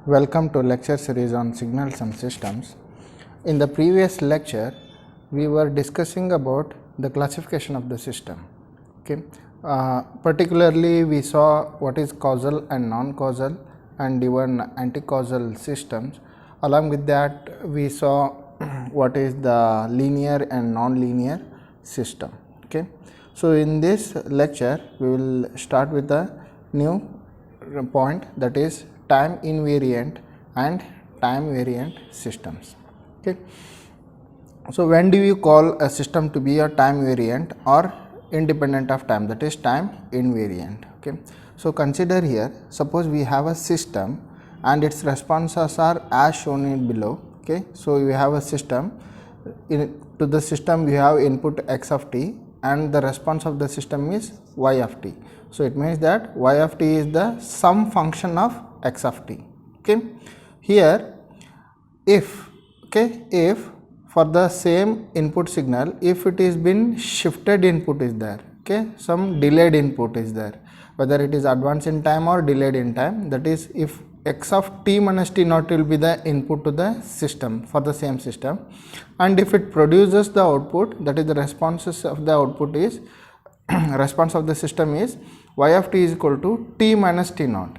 Welcome to lecture series on signals and systems. In the previous lecture, we were discussing about the classification of the system. Okay, particularly we saw what is causal and non-causal and even anti-causal systems. Along with that, we saw what is the linear and non-linear system. Okay, so in this lecture, we will start with a new point, that is time invariant and time variant systems. Okay, so when do you call a system to be a time variant or independent of time, that is time invariant? Okay, so consider here, suppose we have a system and its responses are as shown in below. Okay, so we have a system, to the system we have input x of t and the response of the system is y of t. So it means that y of t is the sum function of x of t. Okay, here if for the same input signal, if it is been shifted input is there, okay, some delayed input is there, whether it is advanced in time or delayed in time, that is if x of t minus t naught will be the input to the system for the same system, and if it produces the output, that is the responses of the output is response of the system is y of t is equal to t minus t naught.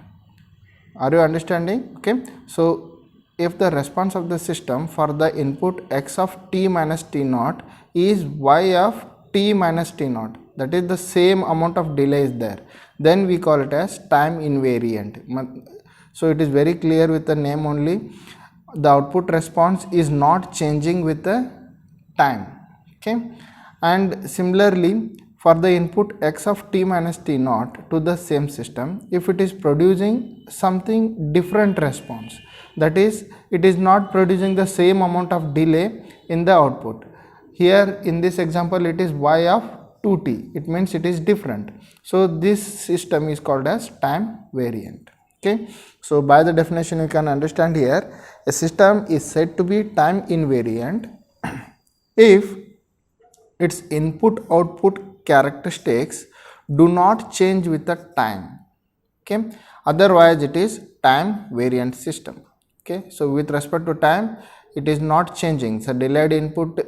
Are you understanding? Okay, so if the response of the system for the input x of t minus t naught is y of t minus t naught, that is the same amount of delay is there, then we call it as time invariant. So it is very clear with the name only, the output response is not changing with the time. Okay, and similarly for the input x of t minus t naught to the same system, if it is producing something different response, that is it is not producing the same amount of delay in the output. Here in this example it is y of 2t, it means it is different. So this system is called as time variant. Okay, so by the definition you can understand here, a system is said to be time invariant if its input output characteristics do not change with the time. Okay, otherwise it is time variant system. Okay, so with respect to time it is not changing, so delayed input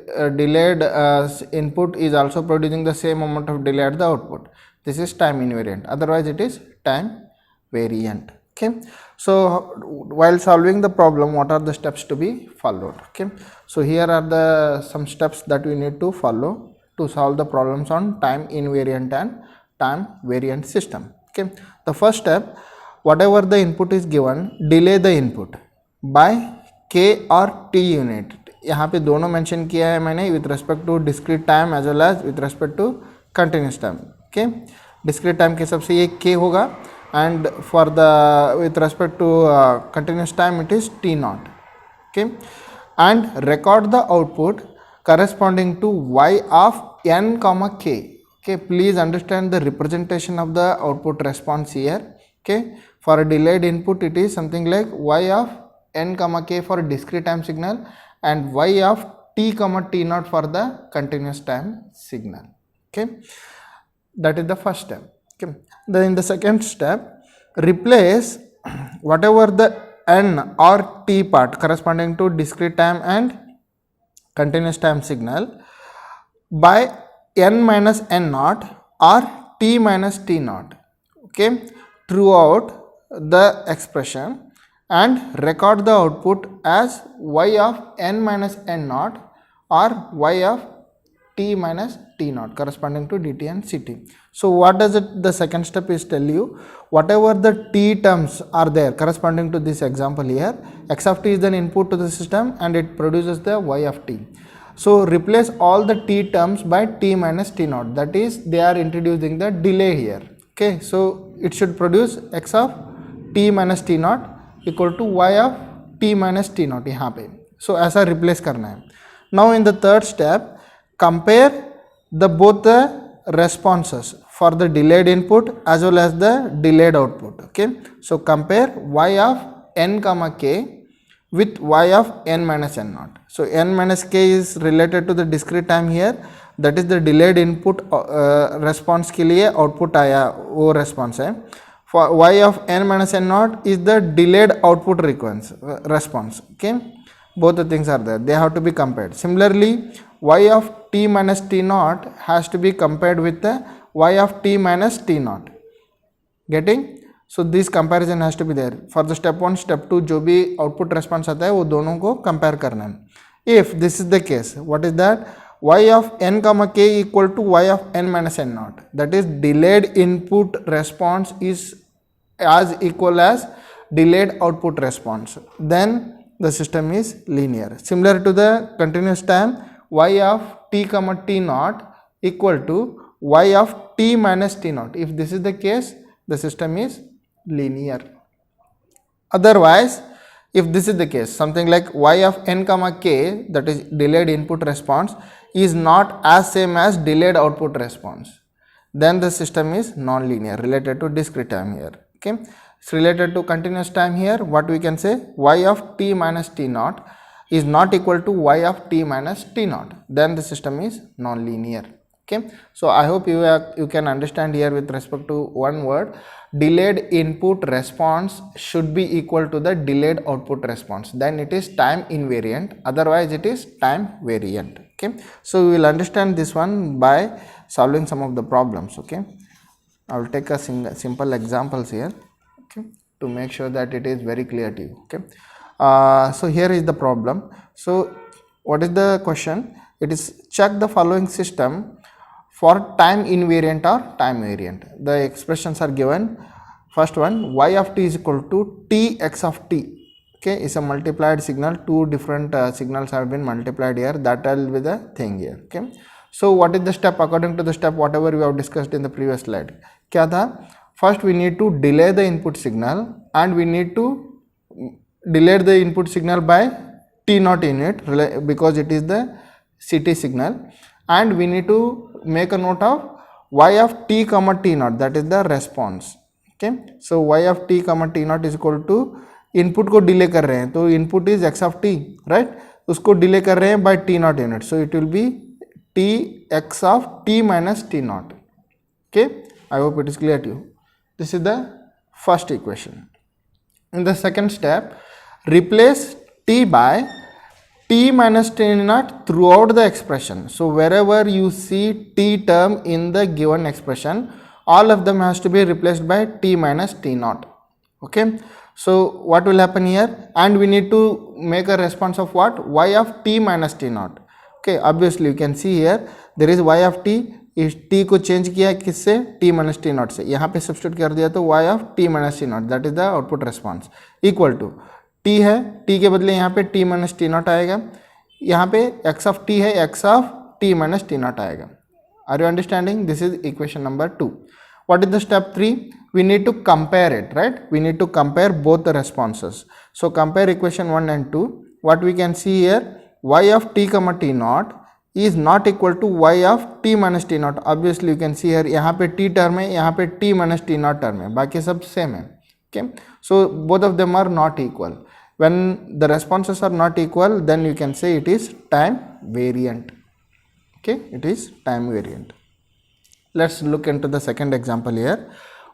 input is also producing the same amount of delay at the output. This is time invariant, otherwise it is time variant. Okay, so while solving the problem, what are the steps to be followed? Okay, so here are the some steps that we need to follow to solve the problems on time invariant and time variant system. Okay, the first step, whatever the input is given, delay the input by k or t unit. यहाँ पे दोनों mention किया है मैंने with respect to discrete time as well as with respect to continuous time. Okay, discrete time के सबसे ये k होगा and for the with respect to continuous time it is t naught. Okay, and record the output corresponding to y of n comma k. Okay, please understand the representation of the output response here. Okay, for a delayed input it is something like y of n comma k for a discrete time signal and y of t comma t naught for the continuous time signal. Okay, that is the first step. Okay, then in the second step, replace whatever the n or t part corresponding to discrete time and continuous time signal by n minus n naught or t minus t naught. Okay, throughout the expression, and record the output as y of n minus n naught or y of t minus t naught corresponding to dt and ct. So what does it, the second step is tell you, whatever the t terms are there corresponding to this example here, x of t is an input to the system and it produces the y of t. So replace all the t terms by t minus t naught, that is they are introducing the delay here. Okay, so it should produce x of t minus t naught equal to y of t minus t naught यहाँ पे. So ऐसा replace करना है. Now in the third step, compare the both the responses for the delayed input as well as the delayed output. Okay, so compare y of n comma k with y of n minus n naught. So n minus k is related to the discrete time here, that is the delayed input response के लिए output आया वो response है. for y of n minus n naught is the delayed output response. Okay, both the things are there, they have to be compared. Similarly, y of t minus t naught has to be compared with the y of t minus t naught. Getting? So this comparison has to be there for the step 1 step 2 जो भी output response आता है वो दोनों को compare करना है. If this is the case, what is that? Y of n comma k equal to y of n minus n naught, that is delayed input response is as equal as delayed output response, then the system is linear. Similar to the continuous time, y of t comma t naught equal to y of t minus t naught. If this is the case, the system is linear. Otherwise, if this is the case, something like y of n comma k, that is delayed input response, is not as same as delayed output response, then the system is non-linear related to discrete time here. Okay, it's related to continuous time here. What we can say, y of t minus t naught is not equal to y of t minus t naught, then the system is non-linear. Okay, so I hope you can understand here with respect to one word, delayed input response should be equal to the delayed output response, then it is time invariant, otherwise it is time variant. Okay, so we will understand this one by solving some of the problems. Okay, I will take a simple examples here, okay, to make sure that it is very clear to you. Okay, so here is the problem. So what is the question? It is check the following system for time invariant or time variant. The expressions are given. First one, y of t is equal to t x of t. Okay, is a multiplied signal. Two different signals have been multiplied here. That will be the thing here. Okay, so what is the step according to the step whatever we have discussed in the previous slide? क्या था? First we need to delay the input signal and we need to delay the input signal by t naught unit because it is the CT signal, and we need to make a note of y of t comma t naught, that is the response. Okay, so y of t comma t naught is equal to input को delay कर रहे हैं तो input is x of t, right, उसको delay कर रहे हैं by t naught unit, so it will be t x of t minus t naught. Okay, I hope it is clear to you. This is the first equation. In the second step, replace t by t minus t naught throughout the expression. So wherever you see t term in the given expression, all of them has to be replaced by t minus t naught. Okay, so what will happen here, and we need to make a response of what, y of t minus t naught. Okay, obviously you can see here there is y of t, इस t को change किया किससे, t minus t naught से, यहाँ पे substitute कर दिया तो y of t minus t naught, that is the output response, equal to t है, t के बदले यहाँ पे t minus t naught आएगा, यहाँ पे x of t है, x of t minus t naught आएगा. Are you understanding? This is equation number 2. What is the step 3? We need to compare it, right? We need to compare both the responses. So compare equation 1 and 2. What we can see here, y of t comma t naught is not equal to y of t minus t naught. Obviously you can see here, यहाँ पे t term है, यहाँ पे t minus t naught term है, बाकी सब same है. Okay, so both of them are not equal. When the responses are not equal, then you can say it is time variant. Okay, it is time variant. Let's look into the second example here.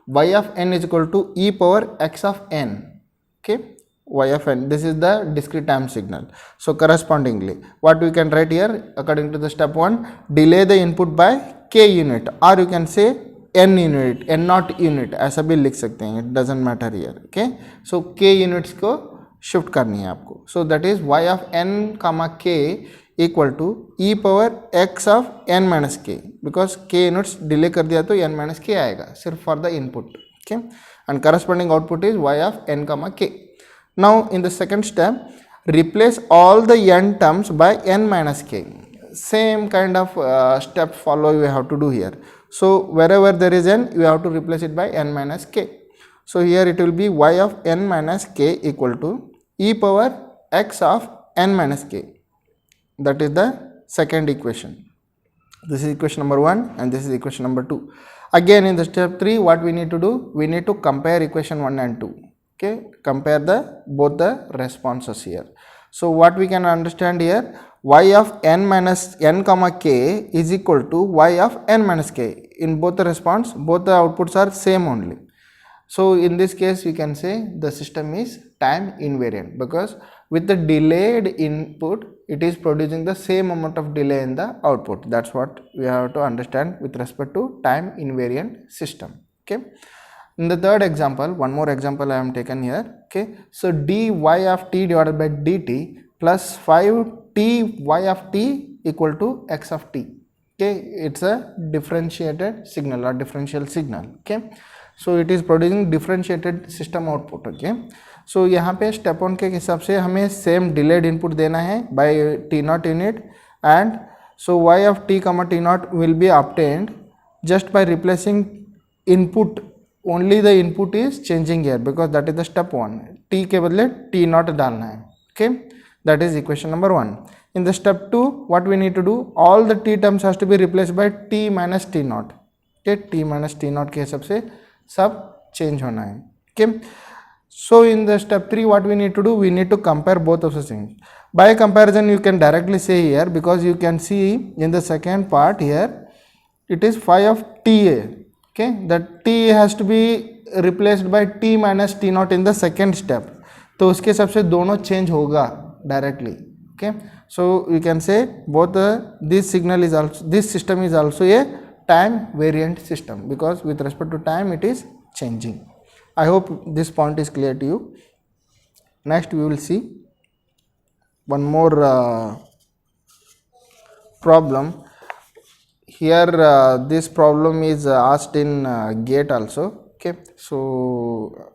Y of n is equal to e power x of n. Okay, y of n, this is the discrete time signal. So correspondingly, what we can write here according to the step 1, delay the input by k unit, or you can say n unit, n naught unit, ऐसा भी लिख सकते हैं, it doesn't matter here. Okay, so k units को shift करनी है आपको. So that is y of n comma k equal to e power x of n minus k, because k units delay कर दिया तो n minus k आएगा सिर्फ for the input. Okay, and corresponding output is y of n comma k. Now in the second step, replace all the n terms by n minus k. Same kind of step follow you have to do here. So wherever there is n, you have to replace it by n minus k. So here it will be y of n minus k equal to e power x of n minus k. That is the second equation. This is equation number 1 and this is equation number 2. Again in the step 3, what we need to do, we need to compare equation 1 and 2. Okay, compare both the responses here. So what we can understand here, y of n minus n comma k is equal to y of n minus k. In both the response, both the outputs are same only. So in this case we can say the system is time invariant because with the delayed input it is producing the same amount of delay in the output. That's what we have to understand with respect to time invariant system. Okay, in the third example, one more example I am taken here. Okay, so dy of t divided by dt plus 5t y of t equal to x of t. Okay, it's a differentiated signal or differential signal. Okay, so it is producing differentiated system output. Okay, so यहाँ पे step one के हिसाब से हमें same delayed input देना है by T naught unit and so Y of T comma T naught will be obtained just by replacing input. Only the input is changing here because that is the step one. T के बदले T not डालना है. Okay, that is equation number 1. In the step 2, what we need to do, all the t terms has to be replaced by t minus t naught. Okay, t minus t naught के हिसाब से सब change होना है. Okay, so in the step 3, what we need to do, we need to compare both of the things. By comparison, you can directly say here because you can see in the second part here, it is phi of ta. Okay, that t has to be replaced by t minus t naught in the second step. तो उसके हिसाब से दोनों change होगा directly. Okay, so you can say both this signal is also, this system is also a time variant system because with respect to time it is changing. I hope this point is clear to you. Next we will see one more problem. Here this problem is asked in GATE also. Okay, so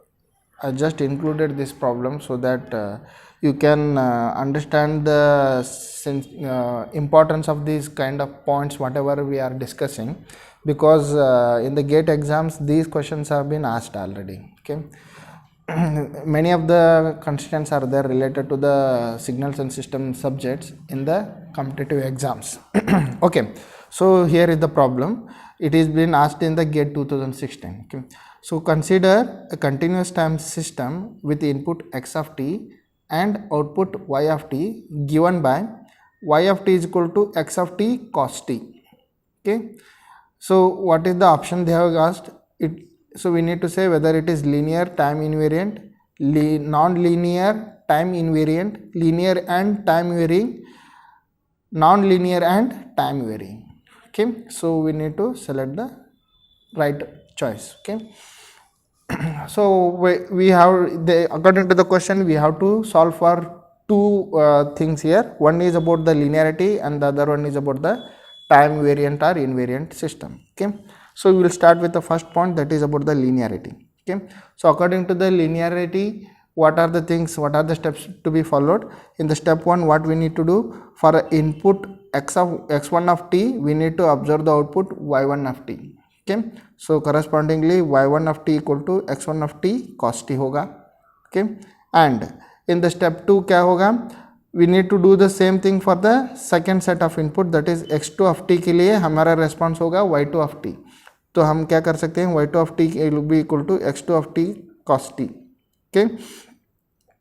I just included this problem so that you can understand the importance of these kind of points whatever we are discussing because in the GATE exams these questions have been asked already. Okay, many of the constraints are there related to the signals and system subjects in the competitive exams. Okay, so here is the problem. It is been asked in the GATE 2016. Okay, so consider a continuous time system with input x of t and output y of t given by y of t is equal to x of t cos t. Okay, so what is the option they have asked it? So we need to say whether it is linear, time invariant, non-linear, time invariant, linear and time varying, non-linear and time varying. Okay, so we need to select the right choice. Okay, so we have according to the question we have to solve for two things here. One is about the linearity and the other one is about the time variant or invariant system. Okay, so we will start with the first point, that is about the linearity. Okay, so according to the linearity, what are the things, what are the steps to be followed? In the step 1, what we need to do, for input x1 of t, we need to observe the output y1 of t. Okay, so correspondingly y1 of t equal to x1 of t cos t होगा. Okay, and in the step 2 क्या होगा, we need to do the same thing for the second set of input, that is x2 of t के लिए हमारा response होगा y2 of t. तो हम क्या कर सकते हैं, y2 of t will be equal to x2 of t cos t. Okay,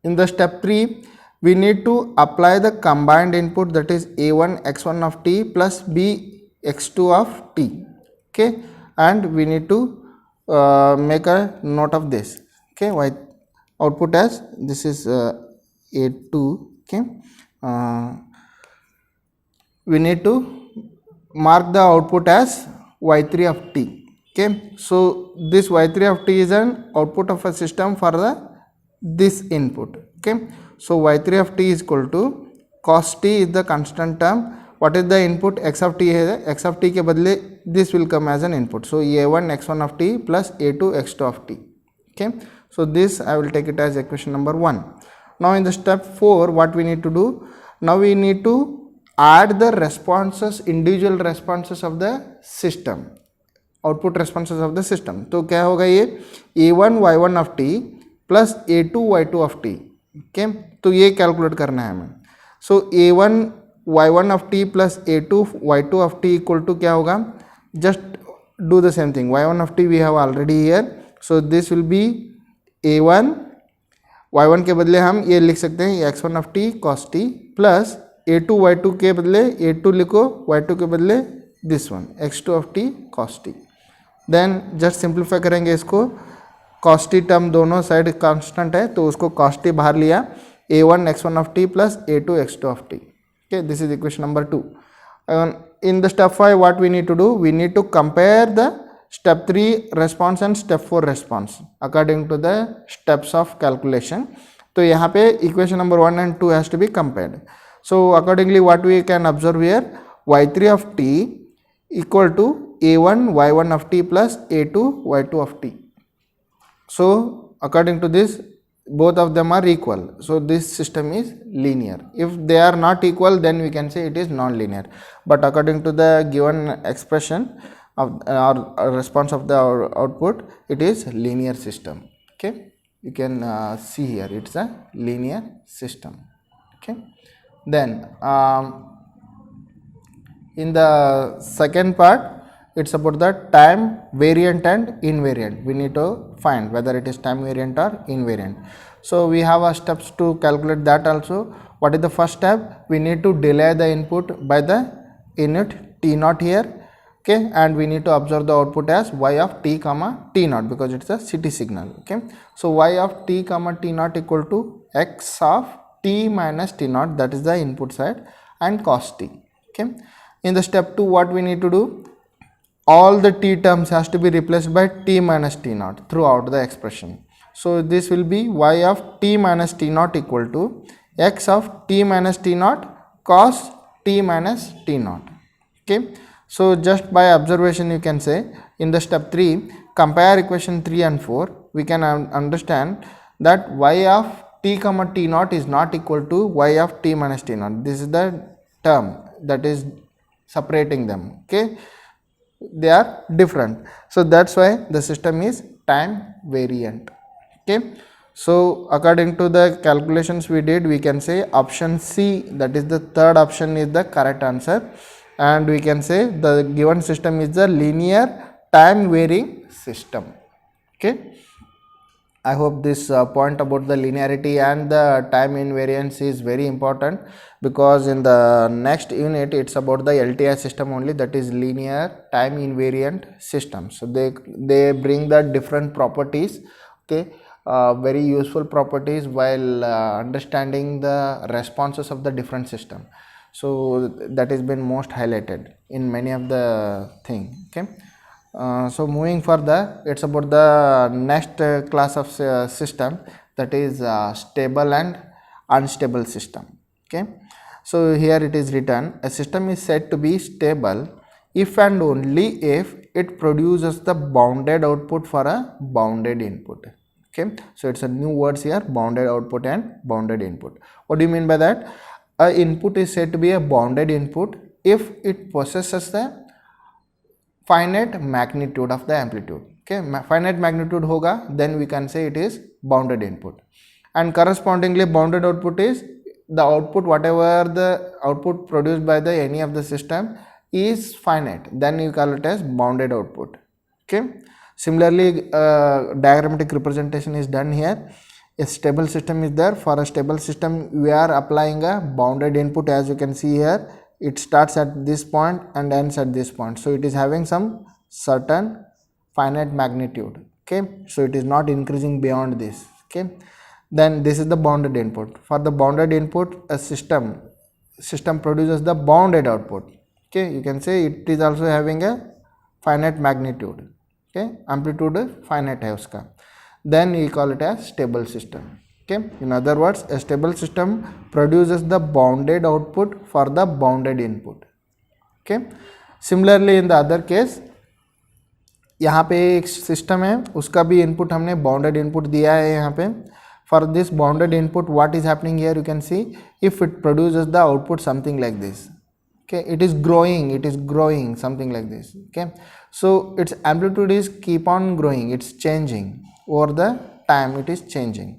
in the step 3 we need to apply the combined input, that is a1 x1 of t plus b x2 of t. Okay, and we need to make a note of this. Okay, y output as this is a2. Okay, we need to mark the output as y3 of t. Okay, so this y3 of t is an output of a system for this input. Okay, so y3 of t is equal to cos t is the constant term. What is the input? X of t है, x of t के बदले this will come as an input. So a1 x1 of t plus a2 x2 of t. Okay, so this I will take it as equation number 1. Now in the step 4, what we need to do? Now we need to add the responses, individual responses of the system, output responses of the system. तो क्या होगा ये a1 y1 of t plus a2 y2 of t. Okay, तो ये calculate करना है हमें. So a1 y1 of t plus a2 y2 of t equal to क्या होगा, just do the same thing. y1 of t we have already here, so this will be a1 y1 के बदले हम ये लिख सकते हैं x1 of t cos t plus a2 y2 के बदले a2 लिखो, y2 के बदले this one x2 of t cos t. Then just simplify करेंगे इसको, cos t टर्म दोनों साइड कांस्टेंट है तो उसको cos t बाहर लिया, a1 x1 of t plus a2 x2 of t. Okay, this is equation number 2. In the step 5 what we need to do, we need to compare the step 3 response and step 4 response according to the steps of calculation. तो यहाँ पे equation number 1 and 2 has to be compared. So accordingly what we can observe here, y3 of t equal to a1 y1 of t plus a2 y2 of t. So according to this both of them are equal, so this system is linear. If they are not equal then we can say it is non-linear, but according to the given expression of or response of the output, it is linear system. Okay, you can see here it's a linear system. Okay, then in the second part it's about the time variant and invariant. We need to find whether it is time variant or invariant. So we have a steps to calculate that also. What is the first step? We need to delay the input by the unit t naught here. Okay, and we need to observe the output as y of t comma t naught because it's a CT signal. Okay, so y of t comma t naught equal to x of t minus t naught, that is the input side, and cos t. Okay, in the step 2 what we need to do, all the t terms has to be replaced by t minus t naught throughout the expression. So this will be y of t minus t naught equal to x of t minus t naught cos t minus t naught. Okay, so just by observation you can say in the step 3 compare equation 3 and 4, we can understand that y of t comma t naught is not equal to y of t minus t naught. This is the term that is separating them. Okay, they are different, so that's why the system is time variant. Okay, so according to the calculations we did, we can say option C, that is the third option, is the correct answer, and we can say the given system is the linear time varying system. Okay, I hope this point about the linearity and the time invariance is very important, because in the next unit it's about the LTI system only, that is linear time invariant system. So they bring the different properties. Okay, very useful properties while understanding the responses of the different system. So that has been most highlighted in many of the thing. Okay, so moving further, it's about the next class of system, that is stable and unstable system. Okay, so here it is written, a system is said to be stable if and only if it produces the bounded output for a bounded input. Okay, so it's a new words here, bounded output and bounded input. What do you mean by that? A input is said to be a bounded input if it possesses the finite magnitude of the amplitude. Okay, finite magnitude hoga, then we can say it is bounded input, and correspondingly bounded output is the output, whatever the output produced by the any of the system is finite, then you call it as bounded output. Okay, similarly diagrammatic representation is done here. A stable system is there. For a stable system we are applying a bounded input, as you can see here, it starts at this point and ends at this point, so it is having some certain finite magnitude. Okay, so it is not increasing beyond this. Okay, then this is the bounded input. For the bounded input, a system produces the bounded output. Okay, you can say it is also having a finite magnitude. Okay, amplitude finite hai uska, then we call it as stable system. Okay, in other words, a stable system produces the bounded output for the bounded input. Okay, similarly in the other case, यहाँ पे एक system है, उसका भी input हमने bounded input दिया है यहाँ पे. For this bounded input what is happening here, you can see if it produces the output something like this. Okay, it is growing something like this. Okay, so its amplitude is keep on growing, it's changing over the time, it is changing.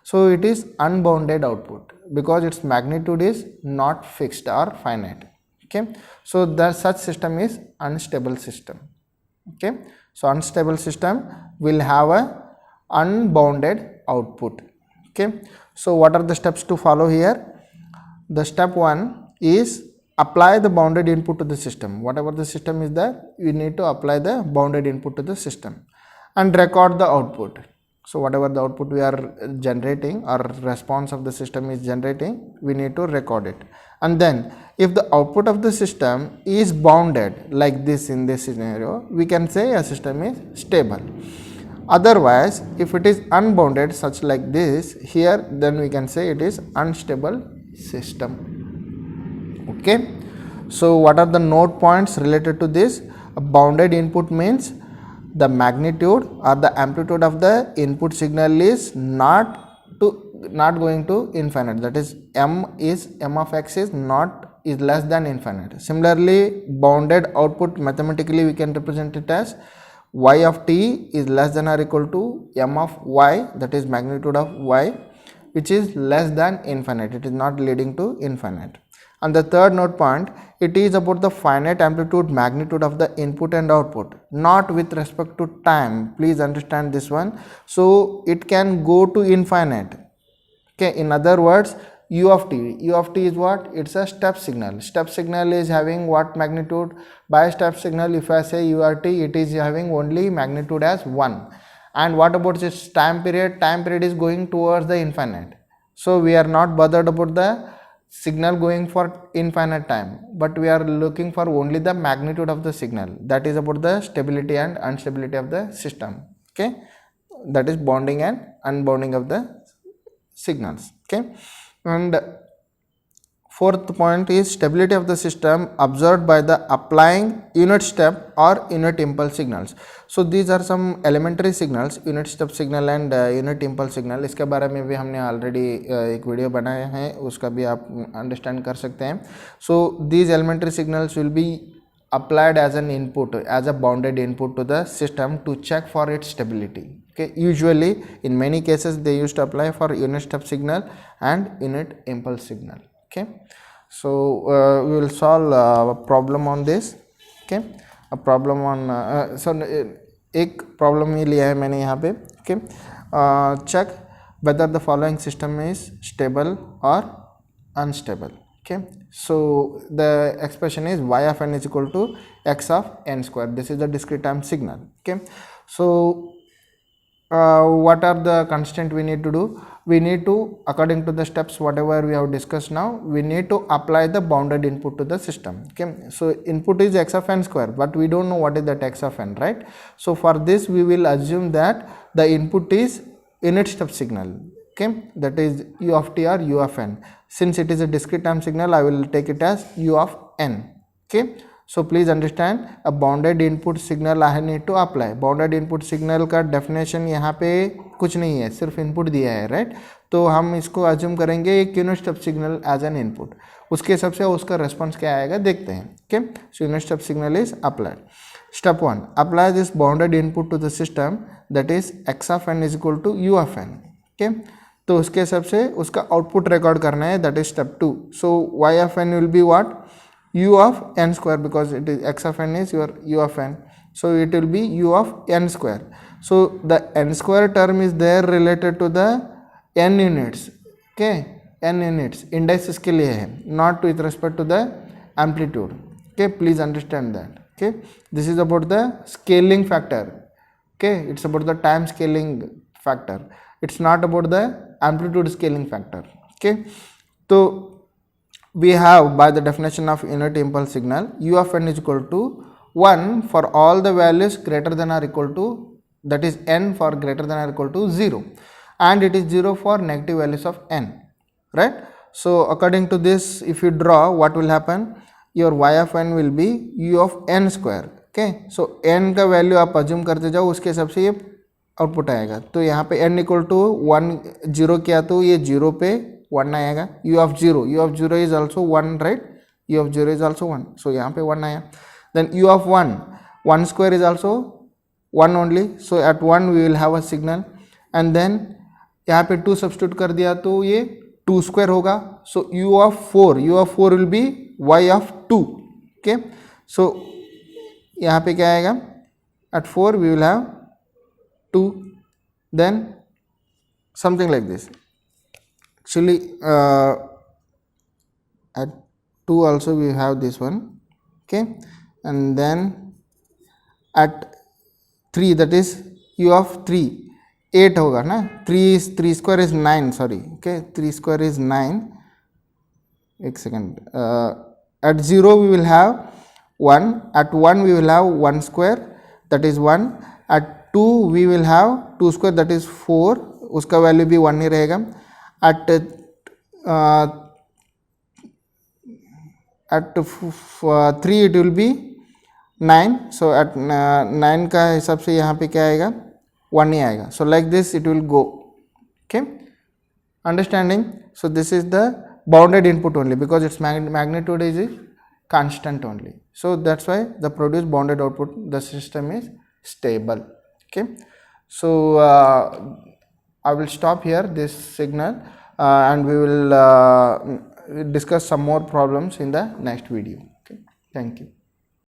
So it is unbounded output because its magnitude is not fixed or finite. Okay, so the such system is unstable system. Okay, so unstable system will have a unbounded output. Okay, so what are the steps to follow here? The step 1 is apply the bounded input to the system. Whatever the system is there, you need to apply the bounded input to the system and record the output. So whatever the output we are generating or response of the system is generating, we need to record it. And then if the output of the system is bounded like this in this scenario, we can say a system is stable. Otherwise, if it is unbounded such like this here, then we can say it is unstable system. Okay. So what are the note points related to this? A bounded input means the magnitude or the amplitude of the input signal is not going to infinite, that is m of x is less than infinite. Similarly, bounded output, mathematically we can represent it as y of t is less than or equal to m of y, that is magnitude of y, which is less than infinite, it is not leading to infinite. And the third note point, it is about the finite amplitude magnitude of the input and output, not with respect to time. Please understand this one. So it can go to infinite. Okay, in other words, u of t is what? It's a step signal. Step signal is having what magnitude? By step signal, if I say u r t, it is having only magnitude as 1. And what about its time period? Time period is going towards the infinite. So we are not bothered about the signal going for infinite time, but we are looking for only the magnitude of the signal. That is about the stability and instability of the system. Okay, that is bonding and unbounding of the signals. Okay, and fourth point is stability of the system observed by the applying unit step or unit impulse signals. So these are some elementary signals, unit step signal and unit impulse signal. इसके बारे में भी हमने already एक video बनाया है, उसका भी आप अंडरस्टैंड कर सकते हैं. So these elementary signals will be applied as an input, as a bounded input to the system to check for its stability. Okay, usually in many cases they used to apply for unit step signal and unit impulse signal. Okay, so we will solve a problem on this. Okay, a problem on so एक problem ही लिया है मैंने यहाँ पे. Okay, check whether the following system is stable or unstable. Okay, so the expression is y of n is equal to x of n square. This is the discrete time signal. Okay, so what are the constraints we need to do? We need to, according to the steps whatever we have discussed now, we need to apply the bounded input to the system. Okay, so input is x of n square, but we don't know what is that x of n, right? So for this we will assume that the input is unit step signal. Okay, that is u of t or u of n. Since it is a discrete time signal, I will take it as u of n. Okay, so please understand, a bounded input signal I need to apply. Bounded input signal का definition यहाँ पे कुछ नहीं है, सिर्फ input दिया है, right? तो हम इसको assume करेंगे एक unit step signal as an input. उसके हिसाब से उसका response क्या आएगा देखते हैं. Okay, so unit step signal is applied. Step 1, apply this bounded input to the system, that is x of n is equal to u of n. Okay, तो उसके हिसाब से उसका output record करना है, that is step 2. So y of n will be what? U of n square, because it is x of n is your u of n, so it will be u of n square. So the n square term is there related to the n units. Okay, n units index इसके लिए है, not with respect to the amplitude. Okay, please understand that. Okay, this is about the scaling factor. Okay, it's about the time scaling factor, it's not about the amplitude scaling factor. Okay, so we have, by the definition of unit impulse signal, u of n is equal to 1 for all the values greater than or equal to, that is n for greater than or equal to 0, and it is 0 for negative values of n, right? So according to this, if you draw, what will happen? Your y of n will be u of n square. Okay, so n का value आप assume करते जाओ, उसके हिसाब से ये output आएगा. तो यहाँ पे n इक्वल टू 1 0 किया तो ये 0 पे 1 आएगा. u of 0 is also 1, right? u of 0 is also 1, so यहाँ पे 1 आया. Then u of 1 square is also 1 only, so at 1 we will have a signal. And then यहाँ पे 2 substitute कर दिया तो ये 2 square होगा. So u of 4 will be y of 2. Okay, so यहाँ पे क्या आएगा? At 4 we will have 2, then something like this. Actually at 2 also we have this one. Okay, and then at 3, that is u of 3, 8 होगा ना, 3 square is 9, sorry, okay, 3 square is 9. एक second, at 0 we will have 1, at 1 we will have 1 square, that is 1, at 2 we will have 2 square, that is 4, उसका value भी 1 ही रहेगा. at 3 it will be 9, so at 9 का हिसाब से यहाँ पे क्या आएगा, 1 ही आएगा. so like this it will go. okay, understanding? so this is the bounded input only, because its magnitude is constant only, so that's why the produced bounded output, the system is stable. okay, so I will stop here this signal, and we will discuss some more problems in the next video. okay, thank you.